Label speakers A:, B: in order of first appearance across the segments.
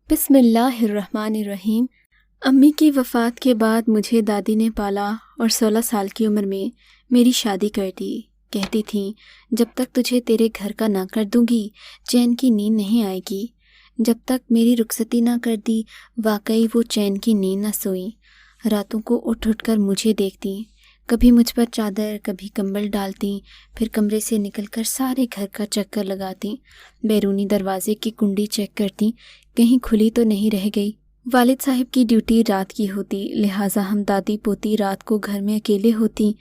A: بسم اللہ الرحمن الرحیم۔ امی کی وفات کے بعد مجھے دادی نے پالا اور 16 سال کی عمر میں میری شادی کر دی۔ کہتی تھیں جب تک تجھے تیرے گھر کا نہ کر دوں گی چین کی نیند نہیں آئے گی۔ جب تک میری رخصتی نہ کر دی واقعی وہ چین کی نیند نہ سوئیں۔ راتوں کو اٹھ اٹھ کر مجھے دیکھتی، کبھی مجھ پر چادر کبھی کمبل ڈالتی، پھر کمرے سے نکل کر سارے گھر کا چکر لگاتی، بیرونی دروازے کی کنڈی چیک کرتی کہیں کھلی تو نہیں رہ گئی۔ والد صاحب کی ڈیوٹی رات کی ہوتی، لہٰذا ہم دادی پوتی رات کو گھر میں اکیلے ہوتی۔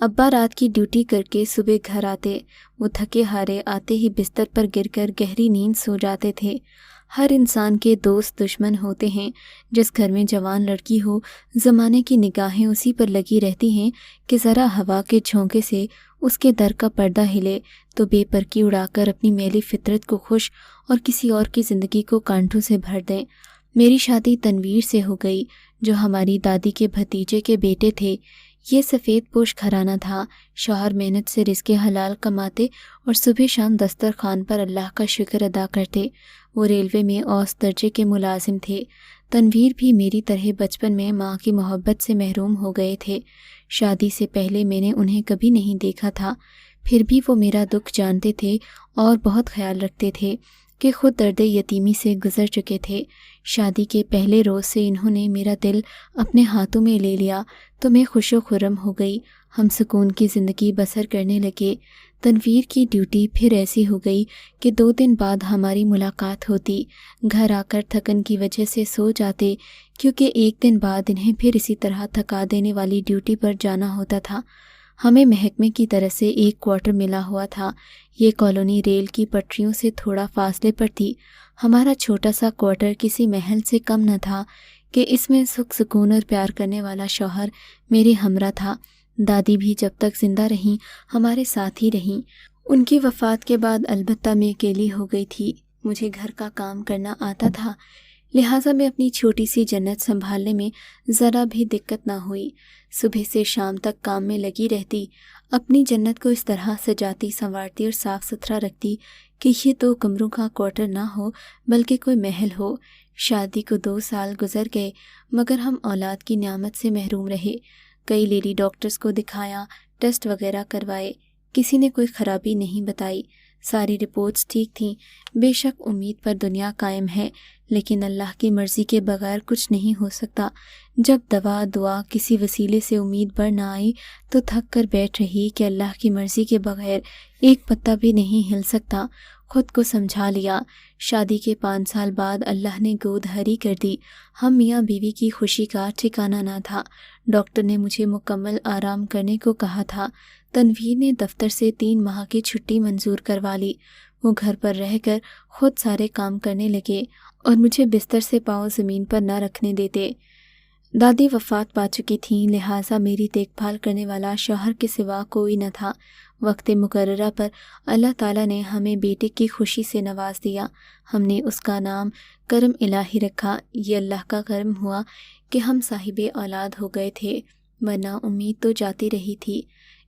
A: ابا رات کی ڈیوٹی کر کے صبح گھر آتے، وہ تھکے ہارے آتے ہی بستر پر گر کر گہری نیند سو جاتے تھے۔ ہر انسان کے دوست دشمن ہوتے ہیں۔ جس گھر میں جوان لڑکی ہو زمانے کی نگاہیں اسی پر لگی رہتی ہیں کہ ذرا ہوا کے جھونکے سے اس کے در کا پردہ ہلے تو بے پرکی اڑا کر اپنی میلی فطرت کو خوش اور کسی اور کی زندگی کو کانٹوں سے بھر دیں۔ میری شادی تنویر سے ہو گئی جو ہماری دادی کے بھتیجے کے بیٹے تھے۔ یہ سفید پوش گھرانہ تھا۔ شوہر محنت سے رزق حلال کماتے اور صبح شام دسترخوان پر اللہ کا شکر ادا کرتے۔ وہ ریلوے میں اوسط درجے کے ملازم تھے۔ تنویر بھی میری طرح بچپن میں ماں کی محبت سے محروم ہو گئے تھے۔ شادی سے پہلے میں نے انہیں کبھی نہیں دیکھا تھا، پھر بھی وہ میرا دکھ جانتے تھے اور بہت خیال رکھتے تھے کہ خود درد یتیمی سے گزر چکے تھے۔ شادی کے پہلے روز سے انہوں نے میرا دل اپنے ہاتھوں میں لے لیا تو میں خوش و خرم ہو گئی۔ ہم سکون کی زندگی بسر کرنے لگے۔ تنویر کی ڈیوٹی پھر ایسی ہو گئی کہ 2 دن بعد ہماری ملاقات ہوتی۔ گھر آ کر تھکن کی وجہ سے سو جاتے کیونکہ 1 دن بعد انہیں پھر اسی طرح تھکا دینے والی ڈیوٹی پر جانا ہوتا تھا۔ ہمیں محکمے کی طرف سے ایک کوارٹر ملا ہوا تھا۔ یہ کالونی ریل کی پٹریوں سے تھوڑا فاصلے پر تھی۔ ہمارا چھوٹا سا کوارٹر کسی محل سے کم نہ تھا کہ اس میں سکھ سکون اور پیار کرنے والا شوہر میرے ہمراہ تھا۔ دادی بھی جب تک زندہ رہیں ہمارے ساتھ ہی رہیں۔ ان کی وفات کے بعد البتہ میں اکیلی ہو گئی تھی۔ مجھے گھر کا کام کرنا آتا تھا، لہٰذا میں اپنی چھوٹی سی جنت سنبھالنے میں ذرا بھی دقت نہ ہوئی۔ صبح سے شام تک کام میں لگی رہتی، اپنی جنت کو اس طرح سجاتی سنوارتی اور صاف ستھرا رکھتی کہ یہ 2 کمروں کا کوارٹر نہ ہو بلکہ کوئی محل ہو۔ شادی کو 2 سال گزر گئے مگر ہم اولاد کی نعمت سے محروم رہے۔ کئی لیڈی ڈاکٹرز کو دکھایا، ٹیسٹ وغیرہ کروائے، کسی نے کوئی خرابی نہیں بتائی، ساری رپورٹس ٹھیک تھیں۔ بے شک امید پر دنیا قائم ہے، لیکن اللہ کی مرضی کے بغیر کچھ نہیں ہو سکتا۔ جب دوا دعا کسی وسیلے سے امید بڑھ نہ آئی تو تھک کر بیٹھ رہی کہ اللہ کی مرضی کے بغیر ایک پتا بھی نہیں ہل سکتا۔ خود کو سمجھا لیا۔ شادی کے 5 سال بعد اللہ نے گود ہری کر دی۔ ہم میاں بیوی کی خوشی کا ٹھکانہ نہ تھا۔ ڈاکٹر نے مجھے مکمل آرام کرنے کو کہا تھا۔ تنویر نے دفتر سے 3 ماہ کی چھٹی منظور کروا لی۔ وہ گھر پر رہ کر خود سارے کام کرنے لگے اور مجھے بستر سے پاؤں زمین پر نہ رکھنے دیتے۔ دادی وفات پا چکی تھیں، لہٰذا میری دیکھ بھال کرنے والا شوہر کے سوا کوئی نہ تھا۔ وقت مقررہ پر اللہ تعالیٰ نے ہمیں بیٹے کی خوشی سے نواز دیا۔ ہم نے اس کا نام کرم الہی رکھا۔ یہ اللہ کا کرم ہوا کہ ہم صاحب اولاد ہو گئے تھے، ورنہ امید تو جاتی رہی تھی۔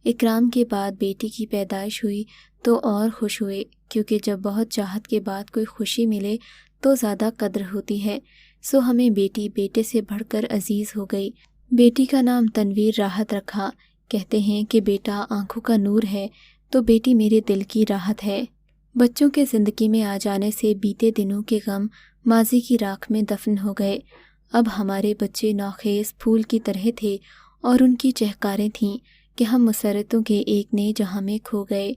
A: اکرام کے بعد بیٹی کی پیدائش ہوئی تو اور خوش ہوئے، کیونکہ جب بہت چاہت کے بعد کوئی خوشی ملے تو زیادہ قدر ہوتی ہے۔ سو ہمیں بیٹی بیٹے سے بڑھ کر عزیز ہو گئی۔ بیٹی کا نام تنویر راحت رکھا۔ کہتے ہیں کہ بیٹا آنکھوں کا نور ہے تو بیٹی میرے دل کی راحت ہے۔ بچوں کے زندگی میں آ جانے سے بیتے دنوں کے غم ماضی کی راکھ میں دفن ہو گئے۔ اب ہمارے بچے نوخیز پھول کی طرح تھے اور ان کی چہکاریں تھیں کہ ہم مسرتوں کے ایک نئے جہاں میں کھو گئے۔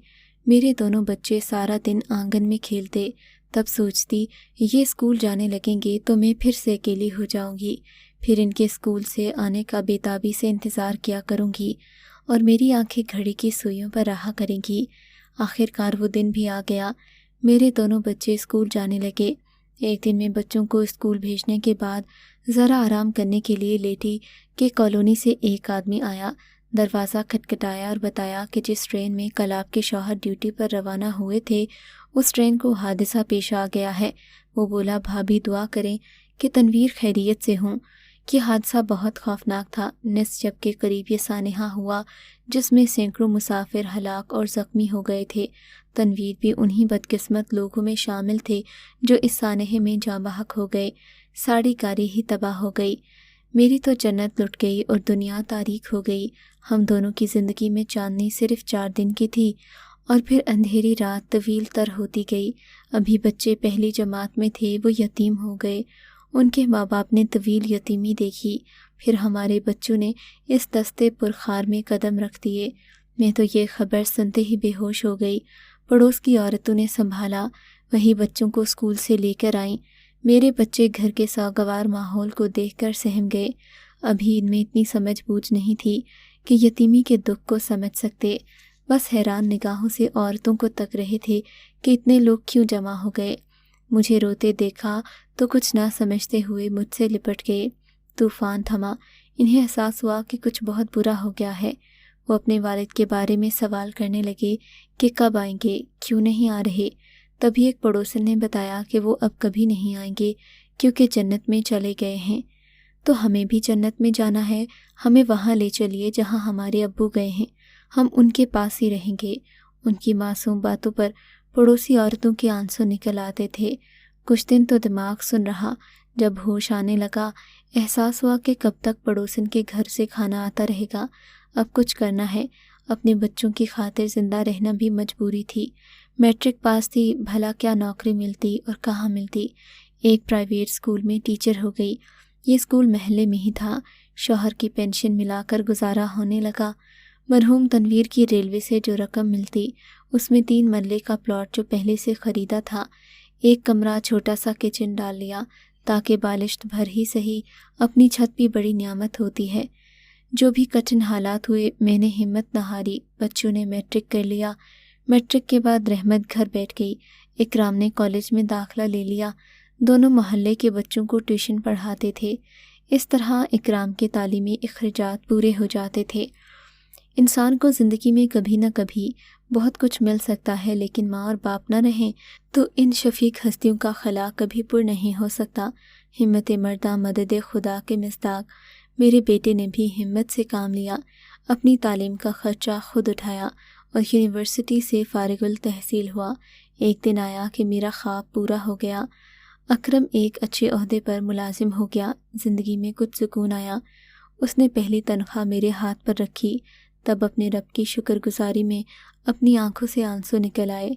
A: میرے دونوں بچے سارا دن آنگن میں کھیلتے، تب سوچتی یہ اسکول جانے لگیں گے تو میں پھر سے اکیلی ہو جاؤں گی، پھر ان کے اسکول سے آنے کا بے تابی سے انتظار کیا کروں گی اور میری آنکھیں گھڑی کی سوئیوں پر رہا کریں گی۔ آخر کار وہ دن بھی آ گیا۔ میرے دونوں بچے اسکول جانے لگے۔ ایک دن میں بچوں کو اسکول بھیجنے کے بعد ذرا آرام کرنے کے لیے لیٹی کہ کالونی سے ایک آدمی آیا، دروازہ کھٹکھٹایا اور بتایا کہ جس ٹرین میں کل آپ کے شوہر ڈیوٹی پر روانہ ہوئے تھے اس ٹرین کو حادثہ پیش آ گیا ہے۔ وہ بولا بھابھی دعا کریں کہ تنویر خیریت سے ہوں، یہ حادثہ بہت خوفناک تھا۔ نصف شب کے قریب یہ سانحہ ہوا جس میں سینکڑوں مسافر ہلاک اور زخمی ہو گئے تھے۔ تنویر بھی انہی بدقسمت لوگوں میں شامل تھے جو اس سانحے میں جاں بحق ہو گئے۔ ساری کاری ہی تباہ ہو گئی۔ میری تو جنت لٹ گئی اور دنیا تاریک ہو گئی۔ ہم دونوں کی زندگی میں چاندنی صرف 4 دن کی تھی اور پھر اندھیری رات طویل تر ہوتی گئی۔ ابھی بچے پہلی جماعت میں تھے، وہ یتیم ہو گئے۔ ان کے ماں باپ نے طویل یتیمی دیکھی، پھر ہمارے بچوں نے اس دستے پرخار میں قدم رکھ دیے۔ میں تو یہ خبر سنتے ہی بے ہوش ہو گئی۔ پڑوس کی عورتوں نے سنبھالا، وہی بچوں کو اسکول سے لے کر آئیں۔ میرے بچے گھر کے سوگوار ماحول کو دیکھ کر سہم گئے۔ ابھی ان میں اتنی سمجھ بوجھ نہیں تھی کہ یتیمی کے دکھ کو سمجھ سکتے، بس حیران نگاہوں سے عورتوں کو تک رہے تھے کہ اتنے لوگ کیوں جمع ہو گئے۔ مجھے روتے دیکھا تو کچھ نہ سمجھتے ہوئے مجھ سے لپٹ گئے۔ طوفان تھما، انہیں احساس ہوا کہ کچھ بہت برا ہو گیا ہے۔ وہ اپنے والد کے بارے میں سوال کرنے لگے کہ کب آئیں گے، کیوں نہیں آ رہے۔ تبھی ایک پڑوسن نے بتایا کہ وہ اب کبھی نہیں آئیں گے کیونکہ جنت میں چلے گئے ہیں۔ تو ہمیں بھی جنت میں جانا ہے، ہمیں وہاں لے چلیے جہاں ہمارے ابو گئے ہیں، ہم ان کے پاس ہی رہیں گے۔ ان کی معصوم باتوں پر پڑوسی عورتوں کے آنسو نکل آتے تھے۔ کچھ دن تو دماغ سن رہا، جب ہوش آنے لگا احساس ہوا کہ کب تک پڑوسن کے گھر سے کھانا آتا رہے گا۔ اب کچھ کرنا ہے، اپنے بچوں کی خاطر زندہ رہنا بھی مجبوری تھی۔ میٹرک پاس تھی، بھلا کیا نوکری ملتی اور کہاں ملتی۔ ایک پرائیویٹ اسکول میں ٹیچر ہو گئی۔ یہ اسکول محلے میں ہی تھا، شوہر کی پینشن ملا کر گزارا ہونے لگا۔ مرحوم تنویر کی ریلوے سے جو رقم ملتی اس میں 3 مرلے کا پلاٹ جو پہلے سے خریدا تھا، ایک کمرہ، چھوٹا سا کچن ڈال لیا تاکہ بالشت بھر ہی سہی، اپنی چھت بھی بڑی نعمت ہوتی ہے۔ جو بھی کٹھن حالات ہوئے میں نے ہمت نہ ہاری۔ بچوں نے میٹرک کر لیا۔ میٹرک کے بعد رحمت گھر بیٹھ گئی، اکرام نے کالج میں داخلہ لے لیا۔ دونوں محلے کے بچوں کو ٹیوشن پڑھاتے تھے۔ اس طرح اکرام کے تعلیمی اخراجات پورے ہو جاتے تھے۔ انسان کو زندگی میں کبھی نہ کبھی بہت کچھ مل سکتا ہے، لیکن ماں اور باپ نہ رہیں تو ان شفیق ہستیوں کا خلا کبھی پر نہیں ہو سکتا۔ ہمت مردہ مدد خدا کے مصداق، میرے بیٹے نے بھی ہمت سے کام لیا، اپنی تعلیم کا خرچہ خود اٹھایا اور یونیورسٹی سے فارغ التحصیل ہوا۔ ایک دن آیا کہ میرا خواب پورا ہو گیا۔ اکرم ایک اچھے عہدے پر ملازم ہو گیا، زندگی میں کچھ سکون آیا۔ اس نے پہلی تنخواہ میرے ہاتھ پر رکھی، تب اپنے رب کی شکر گزاری میں اپنی آنکھوں سے آنسو نکل آئے۔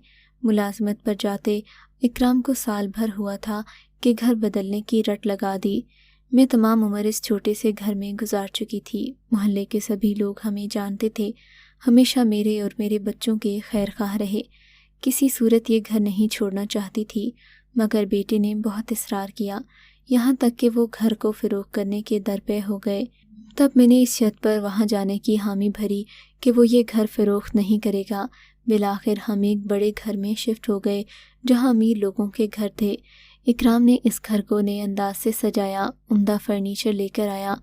A: ملازمت پر جاتے اکرام کو سال بھر ہوا تھا کہ گھر بدلنے کی رٹ لگا دی۔ میں تمام عمر اس چھوٹے سے گھر میں گزار چکی تھی۔ محلے کے سبھی لوگ ہمیں جانتے تھے، ہمیشہ میرے اور میرے بچوں کے خیر خواہ رہے۔ کسی صورت یہ گھر نہیں چھوڑنا چاہتی تھی، مگر بیٹے نے بہت اصرار کیا، یہاں تک کہ وہ گھر کو فروخت کرنے کے درپے ہو گئے۔ تب میں نے اس شرط پر وہاں جانے کی حامی بھری کہ وہ یہ گھر فروخت نہیں کرے گا۔ بالآخر ہم ایک بڑے گھر میں شفٹ ہو گئے جہاں امیر لوگوں کے گھر تھے۔ اکرام نے اس گھر کو نئے انداز سے سجایا، عمدہ فرنیچر لے کر آیا۔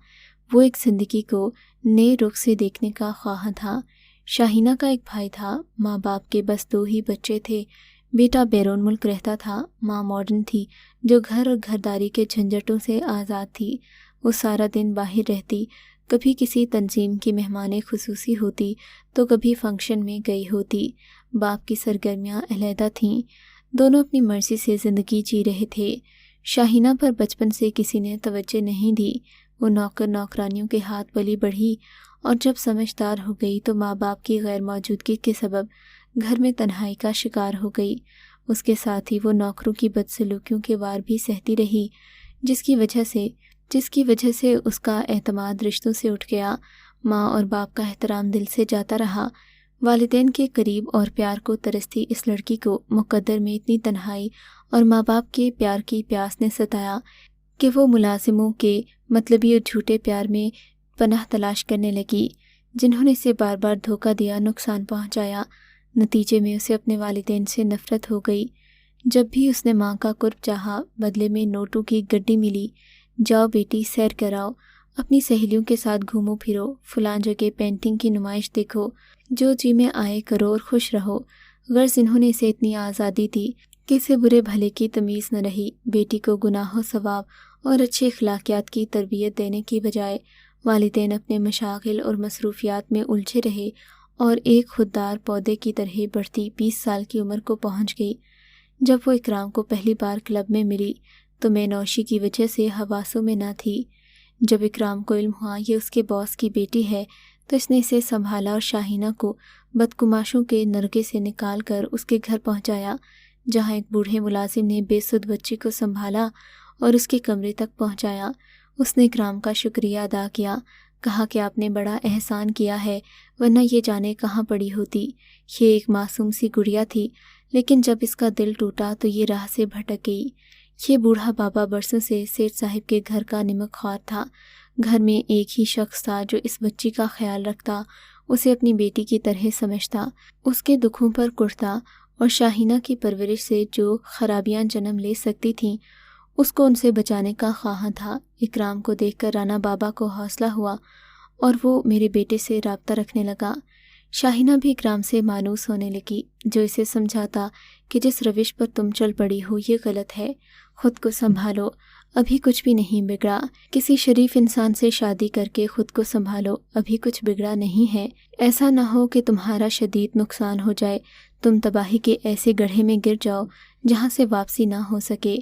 A: وہ ایک زندگی کو نئے رخ سے دیکھنے کا خواہاں تھا۔ شاہینہ کا ایک بھائی تھا، ماں باپ کے بس 2 ہی بچے تھے۔ بیٹا بیرون ملک رہتا تھا، ماں ماڈرن تھی جو گھر اور گھرداری کے جھنجھٹوں سے آزاد تھی۔ وہ سارا دن باہر رہتی، کبھی کسی تنظیم کی مہمان خصوصی ہوتی تو کبھی فنکشن میں گئی ہوتی۔ باپ کی سرگرمیاں علیحدہ تھیں، دونوں اپنی مرضی سے زندگی جی رہے تھے۔ شاہینہ پر بچپن سے کسی نے توجہ نہیں دی، وہ نوکر نوکرانیوں کے ہاتھ پلی بڑھی اور جب سمجھدار ہو گئی تو ماں باپ کی غیر موجودگی کے سبب گھر میں تنہائی کا شکار ہو گئی۔ اس کے ساتھ ہی وہ نوکروں کی بدسلوکیوں کے وار بھی سہتی رہی، جس کی وجہ سے اس کا اعتماد رشتوں سے اٹھ گیا۔ ماں اور باپ کا احترام دل سے جاتا رہا۔ والدین کے قریب اور پیار کو ترستی اس لڑکی کو مقدر میں اتنی تنہائی اور ماں باپ کے پیار کی پیاس نے ستایا کہ وہ ملازموں کے مطلبی اور جھوٹے پیار میں پناہ تلاش کرنے لگی، جنہوں نے اسے بار بار دھوکہ دیا، نقصان پہنچایا۔ نتیجے میں اسے اپنے والدین سے نفرت ہو گئی۔ جب بھی اس نے ماں کا قرب چاہا، بدلے میں نوٹوں کی گڈی ملی۔ جاؤ بیٹی سیر کراؤ، اپنی سہیلیوں کے ساتھ گھومو پھرو، فلاں جگہ پینٹنگ کی نمائش دیکھو، جو جی میں آئے کرو اور خوش رہو۔ غرض انہوں نے اسے اتنی آزادی دی کہ اسے برے بھلے کی تمیز نہ رہی۔ بیٹی کو گناہ و ثواب اور اچھے اخلاقیات کی تربیت دینے کی بجائے والدین اپنے مشاغل اور مصروفیات میں الجھے رہے اور ایک خوددار پودے کی طرح بڑھتی 20 سال کی عمر کو پہنچ گئی۔ جب وہ اکرام کو پہلی بار کلب میں ملی تو میں نوشی کی وجہ سے حواسوں میں نہ تھی۔ جب اکرام کو علم ہوا یہ اس کے باس کی بیٹی ہے تو اس نے اسے سنبھالا اور شاہینہ کو بدگماشوں کے نرگے سے نکال کر اس کے گھر پہنچایا، جہاں ایک بوڑھے ملازم نے بے سدھ بچی کو سنبھالا اور اس کے کمرے تک پہنچایا۔ اس نے اکرام کا شکریہ ادا کیا، کہا کہ آپ نے بڑا احسان کیا ہے، ورنہ یہ جانے کہاں پڑی ہوتی۔ یہ ایک معصوم سی گڑیا تھی، لیکن جب اس کا دل ٹوٹا تو یہ راہ سے بھٹک گئی۔ یہ بوڑھا بابا برسوں سے سیٹھ صاحب کے گھر کا نمک خوار تھا۔ گھر میں ایک ہی شخص تھا جو اس بچی کا خیال رکھتا، اسے اپنی بیٹی کی طرح سمجھتا، اس کے دکھوں پر کٹتا اور شاہینہ کی پرورش سے جو خرابیاں جنم لے سکتی تھیں اس کو ان سے بچانے کا خواہاں تھا۔ اکرام کو دیکھ کر رانا بابا کو حوصلہ ہوا اور وہ میرے بیٹے سے رابطہ رکھنے لگا۔ شاہینہ بھی اکرام سے مانوس ہونے لگی، جو اسے سمجھاتا کہ جس روش پر تم چل پڑی ہو یہ غلط ہے، خود کو سنبھالو، ابھی کچھ بھی نہیں بگڑا۔ کسی شریف انسان سے شادی کر کے خود کو سنبھالو، ابھی کچھ بگڑا نہیں ہے۔ ایسا نہ ہو کہ تمہارا شدید نقصان ہو جائے، تم تباہی کے ایسے گڑھے میں گر جاؤ جہاں سے واپسی نہ ہو سکے۔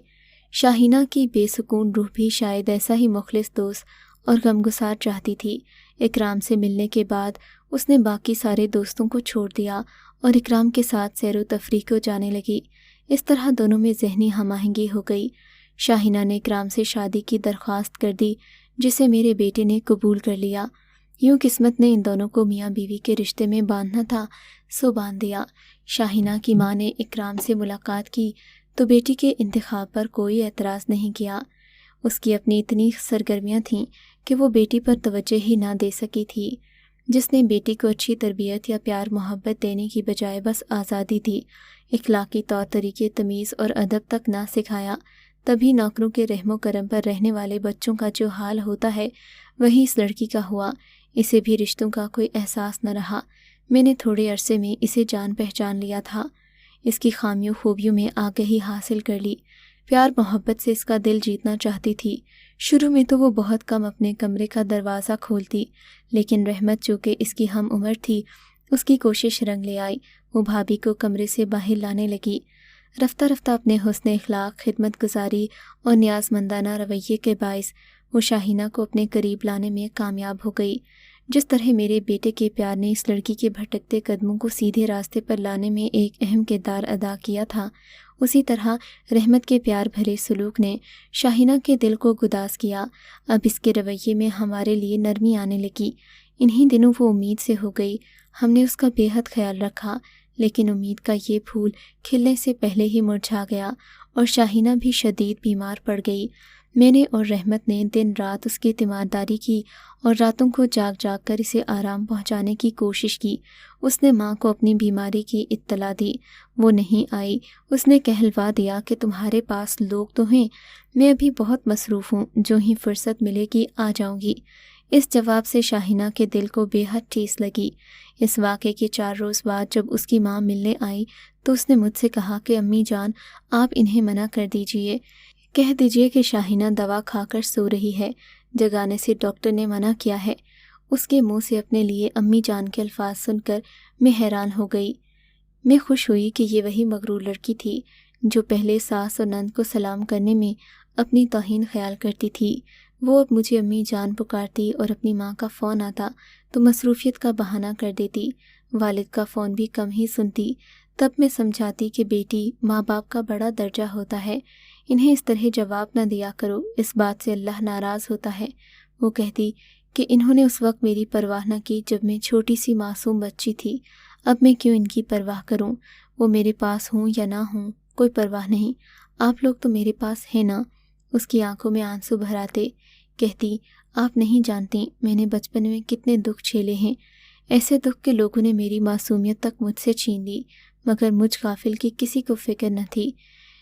A: شاہینہ کی بے سکون روح بھی شاید ایسا ہی مخلص دوست اور غمگسار چاہتی تھی۔ اکرام سے ملنے کے بعد اس نے باقی سارے دوستوں کو چھوڑ دیا اور اکرام کے ساتھ سیر و تفریح کو جانے لگی۔ اس طرح دونوں میں ذہنی ہم آہنگی ہو گئی۔ شاہینہ نے اکرام سے شادی کی درخواست کر دی، جسے میرے بیٹے نے قبول کر لیا۔ یوں قسمت نے ان دونوں کو میاں بیوی کے رشتے میں باندھنا تھا سو باندھ دیا۔ شاہینہ کی ماں نے اکرام سے ملاقات کی تو بیٹی کے انتخاب پر کوئی اعتراض نہیں کیا۔ اس کی اپنی اتنی سرگرمیاں تھیں کہ وہ بیٹی پر توجہ ہی نہ دے سکی تھی۔ جس نے بیٹی کو اچھی تربیت یا پیار محبت دینے کی بجائے بس آزادی دی، اخلاقی طور طریقے تمیز اور ادب تک نہ سکھایا، تبھی نوکروں کے رحم و کرم پر رہنے والے بچوں کا جو حال ہوتا ہے وہی اس لڑکی کا ہوا۔ اسے بھی رشتوں کا کوئی احساس نہ رہا۔ میں نے تھوڑے عرصے میں اسے جان پہچان لیا تھا، اس کی خامیوں خوبیوں میں آگہی حاصل کر لی، پیار محبت سے اس کا دل جیتنا چاہتی تھی۔ شروع میں تو وہ بہت کم اپنے کمرے کا دروازہ کھولتی، لیکن رحمت چونکہ اس کی ہم عمر تھی، اس کی کوشش رنگ لے آئی۔ وہ بھابھی کو کمرے سے باہر لانے لگی۔ رفتہ رفتہ اپنے حسن اخلاق، خدمت گزاری اور نیاز مندانہ رویے کے باعث وہ شاہینہ کو اپنے قریب لانے میں کامیاب ہو گئی۔ جس طرح میرے بیٹے کے پیار نے اس لڑکی کے بھٹکتے قدموں کو سیدھے راستے پر لانے میں ایک اہم کردار ادا کیا تھا، اسی طرح رحمت کے پیار بھرے سلوک نے شاہینہ کے دل کو گداز کیا۔ اب اس کے رویے میں ہمارے لیے نرمی آنے لگی۔ انہی دنوں وہ امید سے ہو گئی۔ ہم نے اس کا بے حد خیال رکھا، لیکن امید کا یہ پھول کھلنے سے پہلے ہی مرجھا گیا اور شاہینہ بھی شدید بیمار پڑ گئی۔ میں نے اور رحمت نے دن رات اس کی تیمارداری کی اور راتوں کو جاگ جاگ کر اسے آرام پہنچانے کی کوشش کی۔ اس نے ماں کو اپنی بیماری کی اطلاع دی، وہ نہیں آئی۔ اس نے کہلوا دیا کہ تمہارے پاس لوگ تو ہیں، میں ابھی بہت مصروف ہوں، جو ہی فرصت ملے گی آ جاؤں گی۔ اس جواب سے شاہینہ کے دل کو بے حد ٹھیس لگی۔ اس واقعے کے 4 روز بعد جب اس کی ماں ملنے آئی تو اس نے مجھ سے کہا کہ امی جان آپ انہیں منع کر دیجئے، کہہ دیجئے کہ شاہینہ دوا کھا کر سو رہی ہے، جگانے سے ڈاکٹر نے منع کیا ہے۔ اس کے منہ سے اپنے لیے امی جان کے الفاظ سن کر میں حیران ہو گئی۔ میں خوش ہوئی کہ یہ وہی مغرور لڑکی تھی جو پہلے ساس اور نند کو سلام کرنے میں اپنی توہین خیال کرتی تھی۔ وہ اب مجھے امی جان پکارتی اور اپنی ماں کا فون آتا تو مصروفیت کا بہانہ کر دیتی، والد کا فون بھی کم ہی سنتی۔ تب میں سمجھاتی کہ بیٹی، ماں باپ کا بڑا درجہ ہوتا ہے، انہیں اس طرح جواب نہ دیا کرو، اس بات سے اللہ ناراض ہوتا ہے۔ وہ کہتی کہ انہوں نے اس وقت میری پرواہ نہ کی جب میں چھوٹی سی معصوم بچی تھی، اب میں کیوں ان کی پرواہ کروں؟ وہ میرے پاس ہوں یا نہ ہوں کوئی پرواہ نہیں، آپ لوگ تو میرے پاس ہیں نا۔ اس کی آنکھوں میں آنسو بھر آتے، کہتی آپ نہیں جانتی میں نے بچپن میں کتنے دکھ جھیلے ہیں، ایسے دکھ کہ لوگوں نے میری معصومیت تک مجھ سے چھین لی، مگر مجھ غافل کی کسی کو فکر نہ تھی۔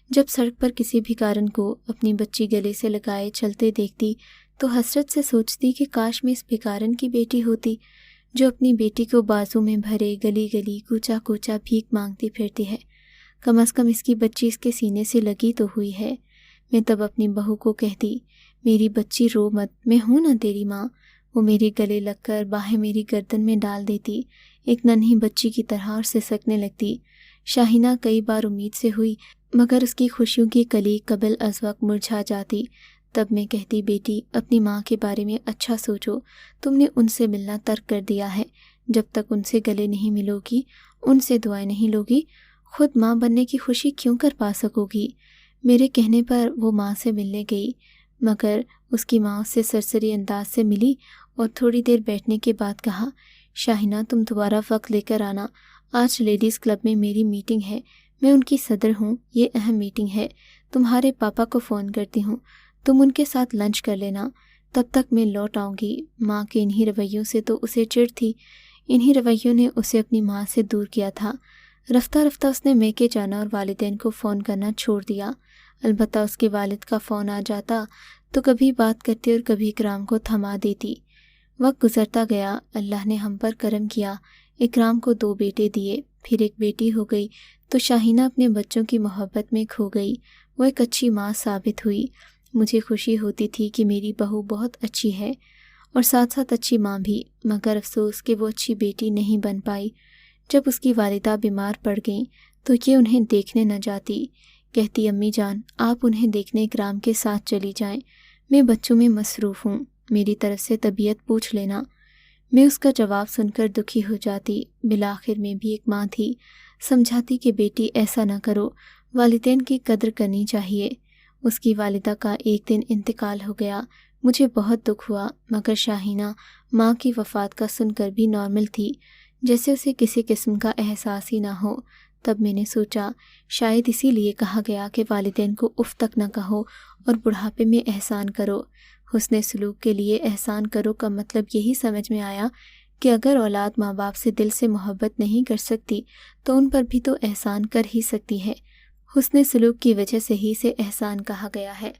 A: جب سڑک پر کسی بھکارن کو اپنی بچی گلے سے لگائے چلتے دیکھتی تو حسرت سے سوچتی کہ کاش میں اس بھکارن کی بیٹی ہوتی جو اپنی بیٹی کو بازو میں بھرے گلی گلی کوچا کوچا بھیک مانگتی پھرتی ہے۔ کم از کم اس کی بچی اس کے سینے سے لگی تو ہوئی ہے۔ میں تب اپنی بہو کو کہتی، میری بچی رو مت، میں ہوں نا تیری ماں۔ وہ میرے گلے لگ کر باہیں میری گردن میں ڈال دیتی، ایک ننھی بچی کی طرح، اور سسکنے لگتی۔ شاہینہ کئی بار امید سے ہوئی، مگر اس کی خوشیوں کی کلی قبل از وقت مرجھا جاتی۔ تب میں کہتی، بیٹی اپنی ماں کے بارے میں اچھا سوچو، تم نے ان سے ملنا ترک کر دیا ہے۔ جب تک ان سے گلے نہیں ملو گی، ان سے دعائیں نہیں لوگی، خود ماں بننے کی خوشی کیوں کر پا سکو گی؟ میرے کہنے پر وہ ماں سے ملنے گئی، مگر اس کی ماں اس سے سرسری انداز سے ملی اور تھوڑی دیر بیٹھنے کے بعد کہا، شاہینہ تم دوبارہ وقت لے کر آنا، آج لیڈیز کلب میں میری میٹنگ ہے، میں ان کی صدر ہوں، یہ اہم میٹنگ ہے، تمہارے پاپا کو فون کرتی ہوں، تم ان کے ساتھ لنچ کر لینا، تب تک میں لوٹ آؤں گی۔ ماں کے انہی رویوں سے تو اسے چڑ تھی، انہی رویوں نے اسے اپنی ماں سے دور کیا تھا۔ رفتہ رفتہ اس نے میکے جانا اور والدین کو فون کرنا چھوڑ دیا۔ البتہ اس کے والد کا فون آ جاتا تو کبھی بات کرتی اور کبھی اکرام کو تھما دیتی۔ وقت گزرتا گیا، اللہ نے ہم پر کرم کیا، اکرام کو 2 بیٹے دیے، پھر ایک بیٹی ہو گئی، تو شاہینہ اپنے بچوں کی محبت میں کھو گئی۔ وہ ایک اچھی ماں ثابت ہوئی۔ مجھے خوشی ہوتی تھی کہ میری بہو بہت اچھی ہے اور ساتھ ساتھ اچھی ماں بھی، مگر افسوس کہ وہ اچھی بیٹی نہیں بن پائی۔ جب اس کی والدہ بیمار پڑ گئیں تو یہ انہیں دیکھنے نہ جاتی، کہتی، امی جان آپ انہیں دیکھنے اکرام کے ساتھ چلی جائیں، میں بچوں میں مصروف ہوں، میری طرف سے طبیعت پوچھ لینا۔ میں اس کا جواب سن کر دکھی ہو جاتی۔ بالآخر میں بھی ایک ماں تھی، سمجھاتی کہ بیٹی ایسا نہ کرو، والدین کی قدر کرنی چاہیے۔ اس کی والدہ کا ایک دن انتقال ہو گیا، مجھے بہت دکھ ہوا، مگر شاہینہ ماں کی وفات کا سن کر بھی نارمل تھی، جیسے اسے کسی قسم کا احساس ہی نہ ہو۔ تب میں نے سوچا شاید اسی لیے کہا گیا کہ والدین کو اف تک نہ کہو اور بڑھاپے میں احسان کرو۔ حسن سلوک کے لیے احسان کرو کا مطلب یہی سمجھ میں آیا کہ اگر اولاد ماں باپ سے دل سے محبت نہیں کر سکتی تو ان پر بھی تو احسان کر ہی سکتی ہے۔ حسن سلوک کی وجہ سے ہی اسے احسان کہا گیا ہے۔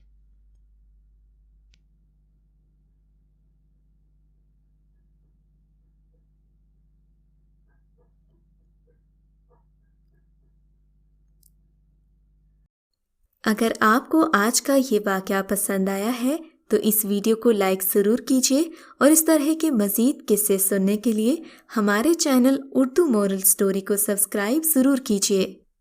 A: اگر آپ کو آج کا یہ واقعہ پسند آیا ہے تو اس ویڈیو کو لائک ضرور کیجیے، اور اس طرح کے مزید قصے سننے کے لیے ہمارے چینل اردو مورل سٹوری کو سبسکرائب ضرور کیجیے۔